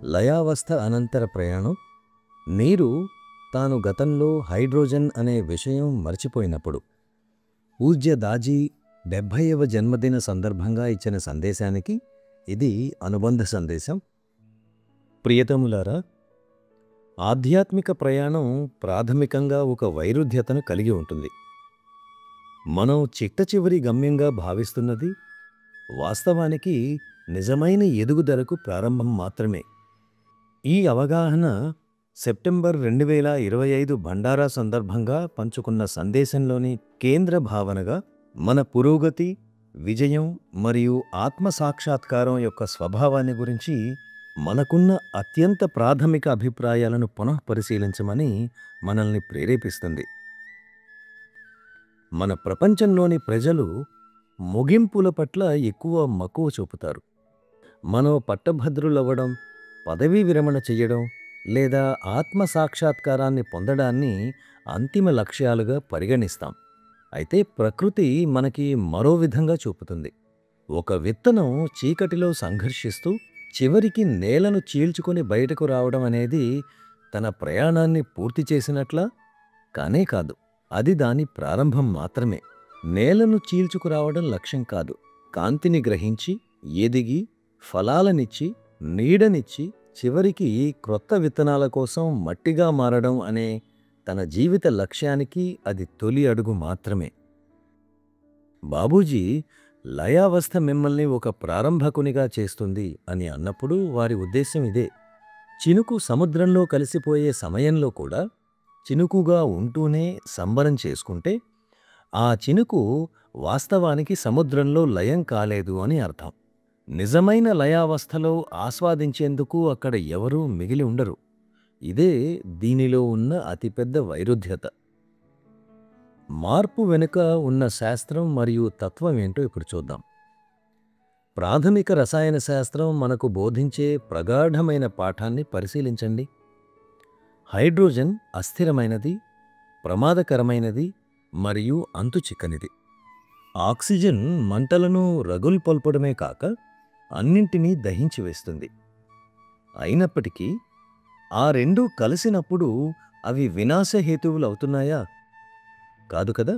లయావస్థ అనంతర ప్రయాణం. నీరు తాను గతంలో హైడ్రోజన్ అనే విషయం మర్చిపోయినప్పుడు పూజ్య దాజీ 70వ జన్మదిన సందర్భంగా ఇచ్చిన సందేశానికి ఇది అనుబంధ సందేశం. ప్రియతములారా, ఆధ్యాత్మిక ప్రయాణం ప్రాథమికంగా ఒక వైరుధ్యతను కలిగి ఉంటుంది. మనం చిట్టచివరి గమ్యంగా భావిస్తున్నది వాస్తవానికి నిజమైన ఎదుగుదలకు ప్రారంభం మాత్రమే. ఈ అవగాహన సెప్టెంబర్ 2025 భండారా సందర్భంగా పంచుకున్న సందేశంలోని కేంద్ర భావనగా మన పురోగతి, విజయం మరియు ఆత్మసాక్షాత్కారం యొక్క స్వభావాన్ని గురించి మనకున్న అత్యంత ప్రాథమిక అభిప్రాయాలను పునఃపరిశీలించమని మనల్ని ప్రేరేపిస్తుంది. మన ప్రపంచంలోని ప్రజలు ముగింపుల పట్ల ఎక్కువ మక్కువ చూపుతారు. మనం పట్టభద్రులవ్వడం, పదవీ విరమణ చెయ్యడం లేదా ఆత్మసాక్షాత్కారాన్ని పొందడాన్ని అంతిమ లక్ష్యాలుగా పరిగణిస్తాం. అయితే ప్రకృతి మనకి మరో విధంగా చూపుతుంది. ఒక విత్తనం చీకటిలో సంఘర్షిస్తూ చివరికి నేలను చీల్చుకొని బయటకు రావడం అనేది తన ప్రయాణాన్ని పూర్తి చేసినట్లా? కానే కాదు. అది దాని ప్రారంభం మాత్రమే. నేలను చీల్చుకురావడం లక్ష్యం కాదు. కాంతిని గ్రహించి, ఎదిగి, ఫలాలనిచ్చి, నీడనిచ్చి, చివరికి క్రొత్త విత్తనాల కోసం మట్టిగా మారడం అనే తన జీవిత లక్ష్యానికి అది తొలి అడుగు మాత్రమే. బాబూజీ లయావస్థ మిమ్మల్ని ఒక ప్రారంభకునిగా చేస్తుంది అని అన్నప్పుడు వారి ఉద్దేశం ఇదే. చినుకు సముద్రంలో కలిసిపోయే సమయంలో కూడా చినుకుగా ఉంటూనే సంబరం చేసుకుంటే ఆ చినుకు వాస్తవానికి సముద్రంలో లయం కాలేదు అని అర్థం. నిజమైన లయావస్థలో ఆస్వాదించేందుకు అక్కడ ఎవరూ మిగిలి ఉండరు. ఇదే దీనిలో ఉన్న అతిపెద్ద వైరుధ్యత. మార్పు వెనుక ఉన్న శాస్త్రం మరియు తత్వం ఏంటో ఇప్పుడు చూద్దాం. ప్రాథమిక రసాయన శాస్త్రం మనకు బోధించే ప్రగాఢమైన పాఠాన్ని పరిశీలించండి. హైడ్రోజన్ అస్థిరమైనది, ప్రమాదకరమైనది మరియు అంతుచిక్కనిది. ఆక్సిజన్ మంటలను రగుల్పొల్పడమే కాక అన్నింటినీ దహించి వేస్తుంది. అయినప్పటికీ ఆ రెండూ కలిసినప్పుడు అవి వినాశహేతువులవుతున్నాయా? కాదు కదా.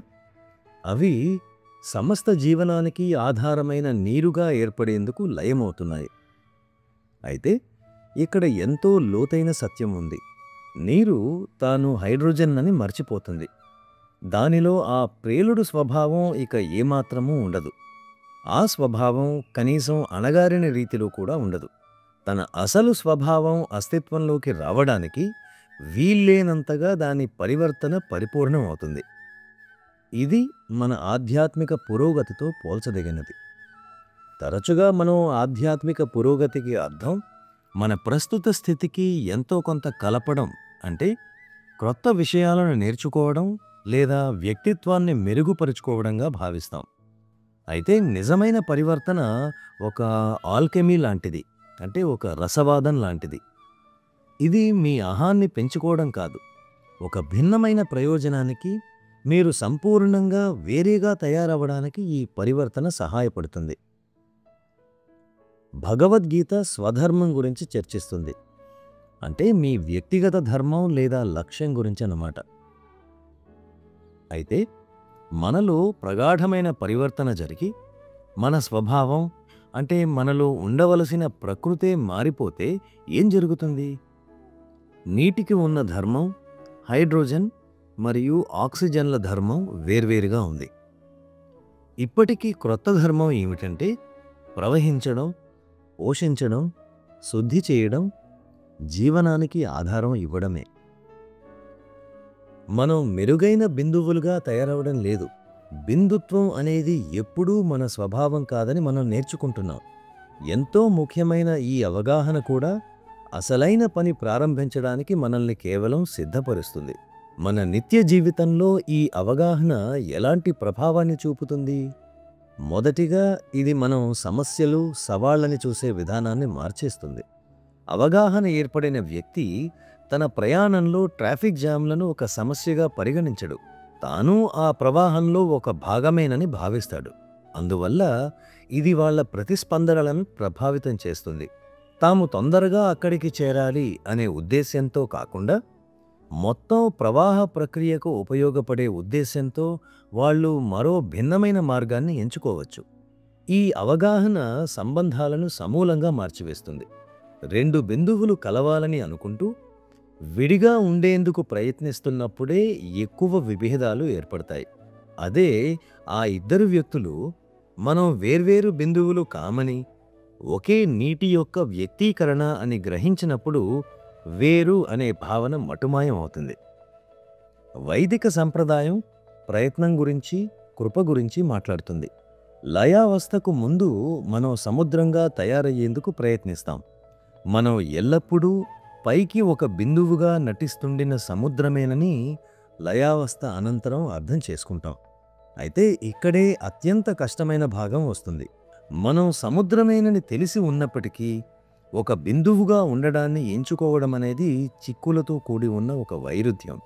అవి సమస్త జీవనానికి ఆధారమైన నీరుగా ఏర్పడేందుకు లయమవుతున్నాయి. అయితే ఇక్కడ ఎంతో లోతైన సత్యం ఉంది. నీరు తాను హైడ్రోజన్ అని మర్చిపోతుంది. దానిలో ఆ ప్రేలుడు స్వభావం ఇక ఏమాత్రమూ ఉండదు. ఆ స్వభావం కనీసం అణగారిన రీతిలో కూడా ఉండదు. తన అసలు స్వభావం అస్తిత్వంలోకి రావడానికి వీల్లేనంతగా దాని పరివర్తన పరిపూర్ణం అవుతుంది. ఇది మన ఆధ్యాత్మిక పురోగతితో పోల్చదగినది. తరచుగా మనం ఆధ్యాత్మిక పురోగతికి అర్థం మన ప్రస్తుత స్థితికి ఎంతో కొంత కలపడం, అంటే క్రొత్త విషయాలను నేర్చుకోవడం లేదా వ్యక్తిత్వాన్ని మెరుగుపరుచుకోవడంగా భావిస్తాం. అయితే నిజమైన పరివర్తన ఒక ఆల్కెమీ లాంటిది, అంటే ఒక రసవాదం లాంటిది. ఇది మీ అహాన్ని పెంచుకోవడం కాదు. ఒక భిన్నమైన ప్రయోజనానికి మీరు సంపూర్ణంగా వేరేగా తయారవడానికి ఈ పరివర్తన సహాయపడుతుంది. భగవద్గీత స్వధర్మం గురించి చర్చిస్తుంది. అంటే మీ వ్యక్తిగత ధర్మం లేదా లక్ష్యం గురించి అన్నమాట. అయితే మనలో ప్రగాఢమైన పరివర్తన జరిగి మన స్వభావం, అంటే మనలో ఉండవలసిన ప్రకృతే మారిపోతే ఏం జరుగుతుంది? నీటికి ఉన్న ధర్మం, హైడ్రోజన్ మరియు ఆక్సిజన్ల ధర్మం వేర్వేరుగా ఉంది. ఇప్పటికీ క్రొత్త ధర్మం ఏమిటంటే ప్రవహించడం, పోషించడం, శుద్ధి చేయడం, జీవనానికి ఆధారం ఇవ్వడమే. మనం మెరుగైన బిందువులుగా తయారవడం లేదు. బిందుత్వం అనేది ఎప్పుడూ మన స్వభావం కాదని మనం నేర్చుకుంటున్నాం. ఎంతో ముఖ్యమైన ఈ అవగాహన కూడా అసలైన పని ప్రారంభించడానికి మనల్ని కేవలం సిద్ధపరుస్తుంది. మన నిత్య జీవితంలో ఈ అవగాహన ఎలాంటి ప్రభావాన్ని చూపుతుంది? మొదటిగా ఇది మనం సమస్యలు, సవాళ్లని చూసే విధానాన్ని మార్చేస్తుంది. అవగాహన ఏర్పడిన వ్యక్తి తన ప్రయాణంలో ట్రాఫిక్ జామ్లను ఒక సమస్యగా పరిగణించడు. తాను ఆ ప్రవాహంలో ఒక భాగమేనని భావిస్తాడు. అందువల్ల ఇది వాళ్ళ ప్రతిస్పందనలను ప్రభావితం చేస్తుంది. తాము తొందరగా అక్కడికి చేరాలి అనే ఉద్దేశ్యంతో కాకుండా మొత్తం ప్రవాహ ప్రక్రియకు ఉపయోగపడే ఉద్దేశ్యంతో వాళ్ళు మరో భిన్నమైన మార్గాన్ని ఎంచుకోవచ్చు. ఈ అవగాహన సంబంధాలను సమూలంగా మార్చివేస్తుంది. రెండు బిందువులు కలవాలని అనుకుంటూ విడిగా ఉండేందుకు ప్రయత్నిస్తున్నప్పుడే ఎక్కువ విభేదాలు ఏర్పడతాయి. అదే ఆ ఇద్దరు వ్యక్తులు మనం వేర్వేరు బిందువులు కామని, ఒకే నీటి యొక్క వ్యక్తీకరణ అని గ్రహించినప్పుడు వేరు అనే భావన మటుమాయం అవుతుంది. వైదిక సంప్రదాయం ప్రయత్నం గురించి, కృప గురించి మాట్లాడుతుంది. లయావస్థకు ముందు మనం సముద్రంగా తయారయ్యేందుకు ప్రయత్నిస్తాం. మనం ఎల్లప్పుడూ పైకి ఒక బిందువుగా నటిస్తుండిన సముద్రమేనని లయావస్థ అనంతరం అర్థం చేసుకుంటాం. అయితే ఇక్కడే అత్యంత కష్టమైన భాగం వస్తుంది. మనం సముద్రమేనని తెలిసి ఉన్నప్పటికీ ఒక బిందువుగా ఉండడాన్ని ఎంచుకోవడం అనేది చిక్కులతో కూడి ఉన్న ఒక వైరుధ్యం.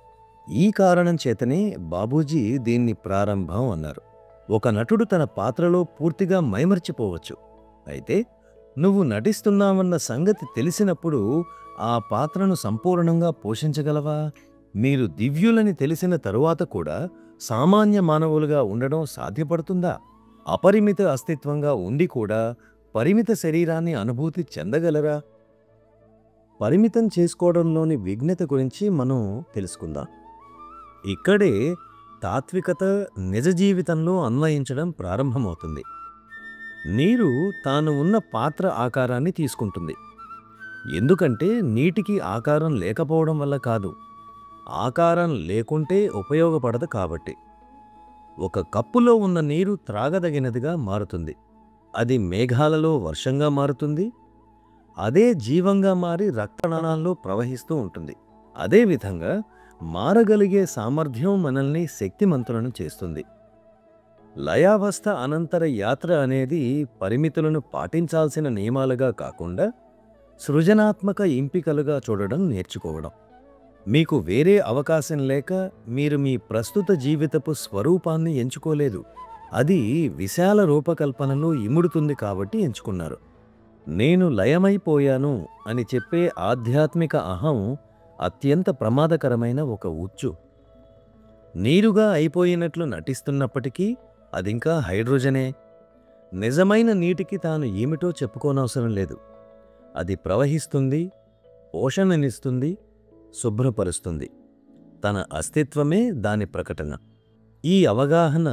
ఈ కారణం చేతనే బాబూజీ దీన్ని ప్రారంభం అన్నారు. ఒక నటుడు తన పాత్రలో పూర్తిగా మైమర్చిపోవచ్చు. అయితే నువ్వు నటిస్తున్నావన్న సంగతి తెలిసినప్పుడు ఆ పాత్రను సంపూర్ణంగా పోషించగలవా? మీరు దివ్యులని తెలిసిన తరువాత కూడా సామాన్య మానవులుగా ఉండడం సాధ్యపడుతుందా? అపరిమిత అస్తిత్వంగా ఉండి కూడా పరిమిత శరీరాన్ని అనుభూతి చెందగలరా? పరిమితం చేసుకోవడంలోని విఘ్నత గురించి మనం తెలుసుకుందాం. ఇక్కడే తాత్వికత నిజ జీవితంలో అన్వయించడం ప్రారంభమవుతుంది. నీరు తాను ఉన్న పాత్ర ఆకారాన్ని తీసుకుంటుంది. ఎందుకంటే నీటికి ఆకారం లేకపోవడం వల్ల కాదు, ఆకారం లేకుంటే ఉపయోగపడదు కాబట్టి. ఒక కప్పులో ఉన్న నీరు త్రాగదగినదిగా మారుతుంది. అది మేఘాలలో వర్షంగా మారుతుంది. అదే జీవంగా మారి రక్తనాళాల్లో ప్రవహిస్తూ ఉంటుంది. అదేవిధంగా మారగలిగే సామర్థ్యం మనల్ని శక్తిమంతులను చేస్తుంది. లయావస్థ అనంతర యాత్ర అనేది పరిమితులను పాటించాల్సిన నియమాలుగా కాకుండా సృజనాత్మక ఎంపికలుగా చూడడం నేర్చుకోవడం. మీకు వేరే అవకాశం లేక మీరు మీ ప్రస్తుత జీవితపు స్వరూపాన్ని ఎంచుకోలేదు. అది విశాల రూపకల్పనలో ఇముడుతుంది కాబట్టి ఎంచుకున్నారు. నేను లయమైపోయాను అని చెప్పే ఆధ్యాత్మిక అహం అత్యంత ప్రమాదకరమైన ఒక ఉచ్చు. నీరుగా అయిపోయినట్లు నటిస్తున్నప్పటికీ అదింకా హైడ్రోజనే. నిజమైన నీటికి తాను ఏమిటో చెప్పుకోనవసరం లేదు. అది ప్రవహిస్తుంది, పోషణనిస్తుంది, శుభ్రపరుస్తుంది. తన అస్తిత్వమే దాని ప్రకటన. ఈ అవగాహన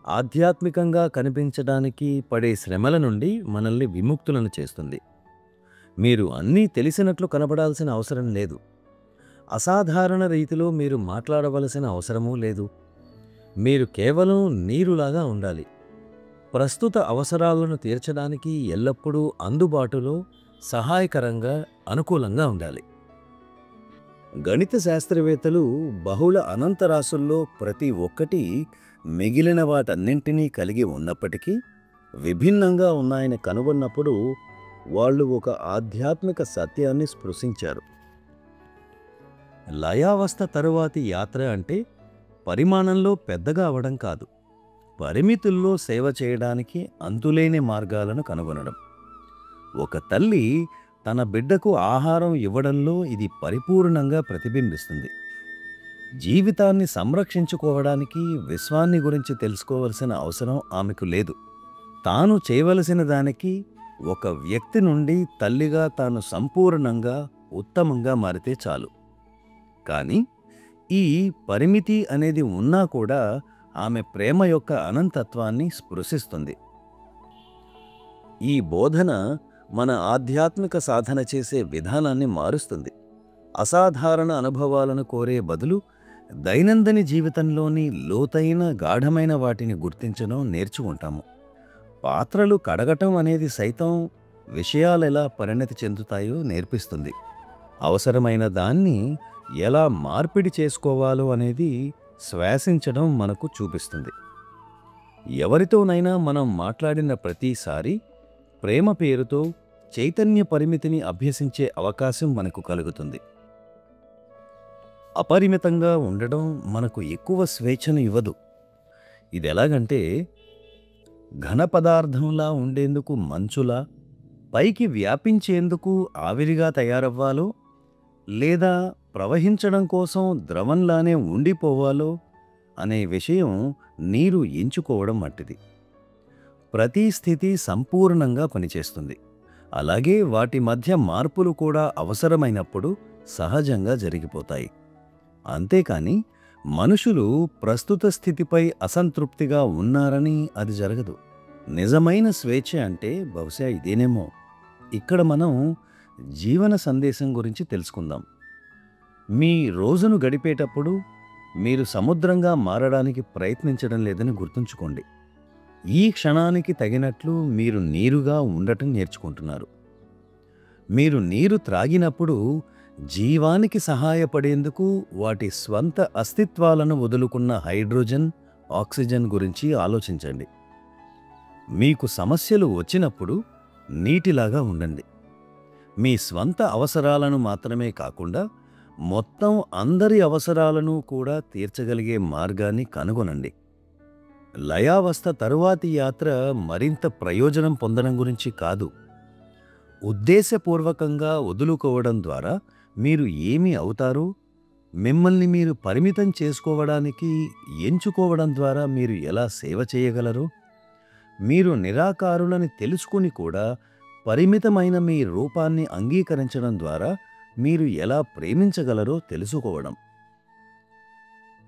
ఆధ్యాత్మికంగా కనిపించడానికి పడే శ్రమల నుండి మనల్ని విముక్తులను చేస్తుంది. మీరు అన్నీ తెలిసినట్లు కనబడాల్సిన అవసరం లేదు. అసాధారణ రీతిలో మీరు మాట్లాడవలసిన అవసరమూ లేదు. మీరు కేవలం నీరులాగా ఉండాలి. ప్రస్తుత అవసరాలను తీర్చడానికి ఎల్లప్పుడూ అందుబాటులో, సహాయకరంగా, అనుకూలంగా ఉండాలి. గణిత శాస్త్రవేత్తలు బహుళ అనంతరాశుల్లో ప్రతి ఒక్కటి మిగిలిన వాటన్నింటినీ కలిగి ఉన్నప్పటికీ విభిన్నంగా ఉన్నాయని కనుగొన్నప్పుడు వాళ్ళు ఒక ఆధ్యాత్మిక సత్యాన్ని స్పృశించారు. లయావస్థ తరువాతి యాత్ర అంటే పరిమాణంలో పెద్దగా అవడం కాదు, పరిమితుల్లో సేవ చేయడానికి అంతులేని మార్గాలను కనుగొనడం. ఒక తల్లి తన బిడ్డకు ఆహారం ఇవ్వడంలో ఇది పరిపూర్ణంగా ప్రతిబింబిస్తుంది. జీవితాన్ని సంరక్షించుకోవడానికి విశ్వాన్ని గురించి తెలుసుకోవలసిన అవసరం ఆమెకు లేదు. తాను చేయవలసిన దానికి ఒక వ్యక్తి నుండి తల్లిగా తాను సంపూర్ణంగా, ఉత్తమంగా మారితే చాలు. కానీ ఈ పరిమితి అనేది ఉన్నా కూడా ఆమె ప్రేమ యొక్క అనంతత్వాన్ని స్పృశిస్తుంది. ఈ బోధన మన ఆధ్యాత్మిక సాధన చేసే విధానాన్ని మారుస్తుంది. అసాధారణ అనుభవాలను కోరే బదులు దైనందిన జీవితంలోని లోతైన, గాఢమైన వాటిని గుర్తించడం నేర్చుకుంటాము. పాత్రలు కడగటం అనేది సైతం విషయాలెలా పరిణతి చెందుతాయో నేర్పిస్తుంది. అవసరమైన దాన్ని ఎలా మార్పిడి చేసుకోవాలో అనేది శ్వాసించడం మనకు చూపిస్తుంది. ఎవరితోనైనా మనం మాట్లాడిన ప్రతిసారి ప్రేమ పేరుతో చైతన్య పరిమితిని అభ్యసించే అవకాశం మనకు కలుగుతుంది. అపరిమితంగా ఉండడం మనకు ఎక్కువ స్వేచ్ఛను ఇవ్వదు. ఇదెలాగంటే ఘన పదార్థంలా ఉండేందుకు మంచులా, పైకి వ్యాపించేందుకు ఆవిరిగా తయారవ్వాలో లేదా ప్రవహించడం కోసం ద్రవంలానే ఉండిపోవాలో అనే విషయం నీరు ఎంచుకోవడం మట్టిది. ప్రతి స్థితి సంపూర్ణంగా పనిచేస్తుంది. అలాగే వాటి మధ్య మార్పులు కూడా అవసరమైనప్పుడు సహజంగా జరిగిపోతాయి. అంతేకాని మనుషులు ప్రస్తుత స్థితిపై అసంతృప్తిగా ఉన్నారని అది జరగదు. నిజమైన స్వేచ్ఛ అంటే బహుశా ఇదేనేమో. ఇక్కడ మనం జీవన సందేశం గురించి తెలుసుకుందాం. మీ రోజును గడిపేటప్పుడు మీరు సముద్రంగా మారడానికి ప్రయత్నించడం లేదని గుర్తుంచుకోండి. ఈ క్షణానికి తగినట్లు మీరు నీరుగా ఉండటం నేర్చుకుంటున్నారు. మీరు నీరు త్రాగినప్పుడు జీవానికి సహాయపడేందుకు వాటి స్వంత అస్తిత్వాలను వదులుకున్న హైడ్రోజన్, ఆక్సిజన్ గురించి ఆలోచించండి. మీకు సమస్యలు వచ్చినప్పుడు నీటిలాగా ఉండండి. మీ స్వంత అవసరాలను మాత్రమే కాకుండా మొత్తం అందరి అవసరాలను కూడా తీర్చగలిగే మార్గాన్ని కనుగొనండి. లయావస్థ తరువాతి యాత్ర మరింత ప్రయోజనం పొందడం గురించి కాదు. ఉద్దేశపూర్వకంగా వదులుకోవడం ద్వారా మీరు ఏమి అవుతారో, మిమ్మల్ని మీరు పరిమితం చేసుకోవడానికి ఎంచుకోవడం ద్వారా మీరు ఎలా సేవ చేయగలరో, మీరు నిరాకారులని తెలుసుకుని కూడా పరిమితమైన మీ రూపాన్ని అంగీకరించడం ద్వారా మీరు ఎలా ప్రేమించగలరో తెలుసుకోవడం.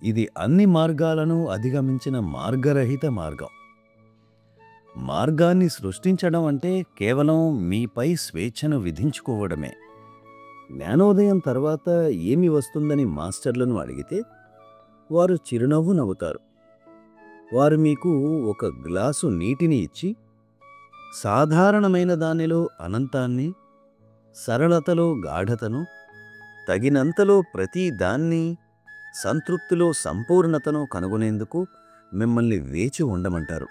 ఇది అన్ని మార్గాలను అధిగమించిన మార్గరహిత మార్గం. మార్గాన్ని సృష్టించడం అంటే కేవలం మీపై స్వేచ్ఛను విధించుకోవడమే. జ్ఞానోదయం తర్వాత ఏమి వస్తుందని మాస్టర్లను అడిగితే వారు చిరునవ్వు నవ్వుతారు. వారు మీకు ఒక గ్లాసు నీటిని ఇచ్చి, సాధారణమైన దానిలో అనంతాన్ని, సరళతలో గాఢతను, తగినంతలో ప్రతి దాన్ని, సంతృప్తిలో సంపూర్ణతను కనుగొనేందుకు మిమ్మల్ని వేచి ఉండమంటారు.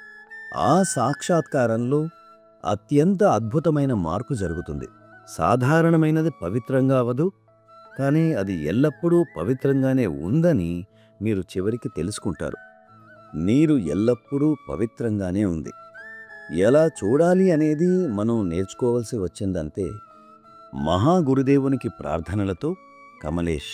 ఆ సాక్షాత్కారంలో అత్యంత అద్భుతమైన మార్పు జరుగుతుంది. సాధారణమైనది పవిత్రంగా అవదు, కానీ అది ఎల్లప్పుడూ పవిత్రంగానే ఉందని మీరు చివరికి తెలుసుకుంటారు. నీరు ఎల్లప్పుడూ పవిత్రంగానే ఉంది. ఎలా చూడాలి అనేది మనం నేర్చుకోవాల్సి వచ్చిందంతే. మహాగురుదేవునికి ప్రార్థనలతో కమలేష్.